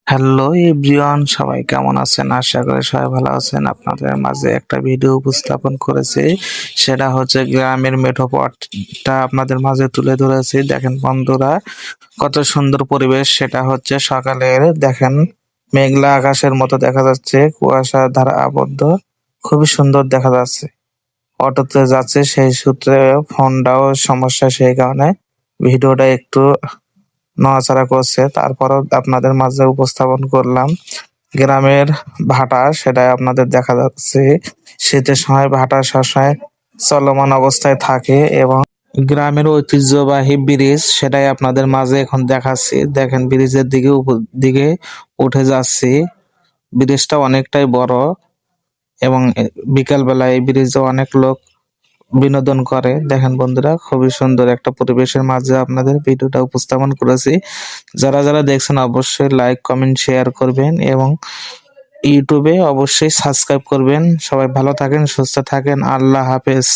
Hello everyone, সবাই কেমন আছেন? আশা করি সবাই ভালো আছেন। আপনাদের মাঝে একটা ভিডিও উপস্থাপন করেছি, সেটা হচ্ছে গ্রামের মেঠোপটটা আপনাদের মাঝে তুলে ধরেছি। দেখেন বন্ধুরা, কত সুন্দর পরিবেশ। সেটা হচ্ছে সকালের, দেখেন মেঘলা আকাশের মতো দেখা যাচ্ছে, কুয়াশা দ্বারা আবদ্ধ, খুবই সুন্দর দেখা যাচ্ছে। অটোতে যাচ্ছে, সেই সূত্রে ফোনটাও সমস্যা, সেই কারণে ভিডিওটা একটু নড়াচড়া করছে। তারপরও আপনাদের মাঝে উপস্থাপন করলাম গ্রামের ভাটা, সেটাই আপনাদের দেখা যাচ্ছে। শীতের সময় ভাটা সবসময় চলমান অবস্থায় থাকে এবং গ্রামের ঐতিহ্যবাহী ব্রিজ, সেটাই আপনাদের মাঝে এখন দেখাচ্ছি। দেখেন ব্রিজের দিকে উঠে যাচ্ছি। ব্রিজটা অনেকটাই বড় এবং বিকাল বেলায় এই ব্রিজে অনেক লোক বিনোদন করে। দেখেন বন্ধুরা, খুবই সুন্দর একটা পরিবেশের মাঝে আপনাদের ভিডিওটা উপস্থাপন করেছি। যারা যারা দেখছেন অবশ্যই লাইক কমেন্ট শেয়ার করবেন এবং ইউটিউবে অবশ্যই সাবস্ক্রাইব করবেন। সবাই ভালো থাকেন, সুস্থ থাকেন। আল্লাহ হাফেজ।